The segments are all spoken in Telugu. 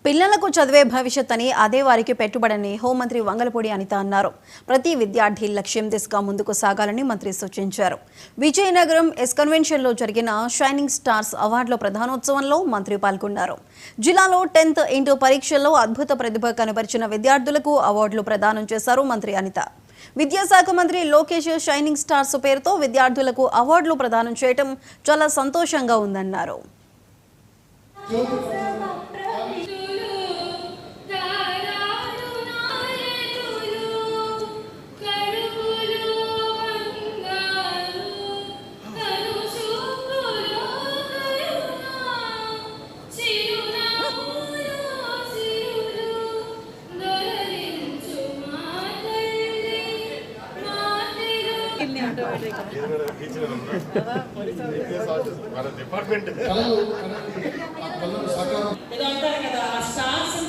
పిల్లలకు చదివే భవిష్యత్ అని అదే వారికి పెట్టుబడని హోంమంత్రి వంగలపూడి అనిత అన్నారు. ప్రతి విద్యార్థి లక్ష్యం దిశగా ముందుకు సాగాలని మంత్రి సూచించారు. విజయనగరం ఎస్ కన్వెన్షన్లో జరిగిన షైనింగ్ స్టార్స్ అవార్డుల ప్రధానోత్సవంలో మంత్రి పాల్గొన్నారు. జిల్లాలో 10th ఇంటర్ పరీక్షల్లో అద్భుత ప్రతిభ కనబరిచిన విద్యార్థులకు అవార్డులు ప్రదానం చేశారు మంత్రి అనిత. విద్యాశాఖ మంత్రి లోకేష్ షైనింగ్ స్టార్స్ పేరుతో విద్యార్థులకు అవార్డులు ప్రదానం చేయడం చాలా సంతోషంగా ఉందన్నారు.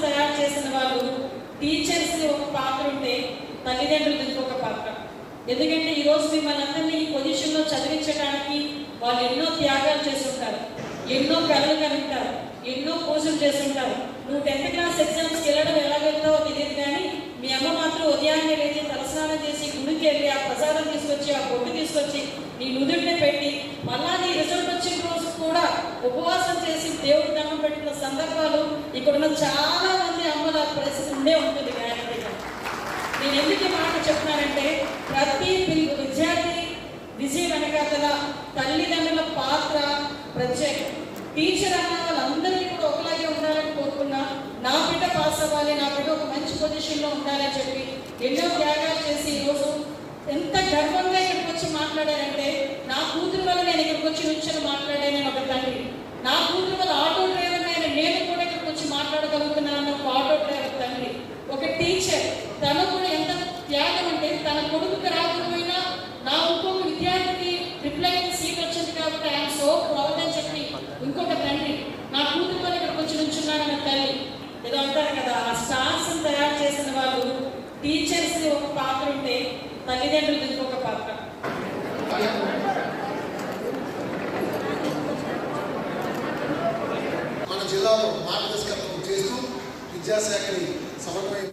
తయారు చేసిన వాళ్ళు టీచర్స్ ఒక పాత్ర ఉంటే తల్లిదండ్రులు ఇంకొక పాత్ర. ఎందుకంటే ఈ రోజు మిమ్మల్ని అందరినీ ఈ పొజిషన్ లో చదివించడానికి వాళ్ళు ఎన్నో త్యాగాలు చేస్తుంటారు, ఎన్నో కళలు కనుంటారు, ఎన్నో పూజలు చేస్తుంటారు. నువ్వు 10th క్లాస్ ఎగ్జామ్స్కి వెళ్ళడం ఎలా వెళ్తావో తెలియదు, కానీ మీ అమ్మ మాత్రం ఉదయాన్నే లేచి తలస్నానం చేసి గుడికి వెళ్ళి ఆ ప్రసాదం తీసుకొచ్చి ఆ బొట్టు తీసుకొచ్చి నీ నుదుటిని పెట్టి మళ్ళా నీ రిజల్ట్ వచ్చిన రోజు కూడా ఉపవాసం చేసి దేవుడు దండం పెట్టిన సందర్భాలు ఇక్కడున్న చాలా మంది అమ్మల పరిస్థితి ఉండే ఉంటుంది. గ్యారెంటీగా నేను ఎందుకు ఈ మాట చెప్తున్నానంటే, ప్రతి విద్యార్థి విజయ వెనకాతల తల్లిదండ్రుల పాత్ర ప్రత్యేకం. టీచర్ అన్న వాళ్ళందరికీ కూడా ఒకలాగే ఉండాలని కోరుకున్నా, నా బిడ్డ పాస్ అవ్వాలి, నా బిడ్డ ఒక మంచి పొజిషన్లో ఉండాలని చెప్పి ఎన్నో త్యాగాలు చేసి ఈరోజు ఎంత గర్వంగా ఇక్కడికి వచ్చి మాట్లాడారంటే, నా కూతురు వల్ల నేను ఇక్కడికి వచ్చి నుంచొని మాట్లాడానని ఒక తండ్రి, నా కూతురు వల్ల ఆటో డ్రైవర్ అయిన నేను కూడా ఇక్కడికి వచ్చి మాట్లాడగలుగుతున్నానని ఒక ఆటో డ్రైవర్ తండ్రి, ఒక టీచర్ తను కూడా ఎంత త్యాగం అంటే తన కొడుకుకి రాకపోయినా నా ఇంకొక విద్యార్థికి ట్రిపుల్ సీట్ వచ్చింది కాబట్టి ఐఎమ్ సో ప్రౌడ్ అని చెప్పి ఇంకొక తండ్రి, నా కూతురు వల్ల ఇక్కడికి వచ్చి నుంచున్నానన్న తల్లి. ఏదో అంటారు కదా, ఆ స్టార్స్ తయారు చేసిన వాళ్ళు టీచర్స్ ఒక పాత్ర ఉంటే తల్లిదండ్రులు ఇంకొక పాత్ర. మన జిల్లాలో మార్గదర్శకత్వం చేస్తూ విద్యాశాఖని సమన్వయం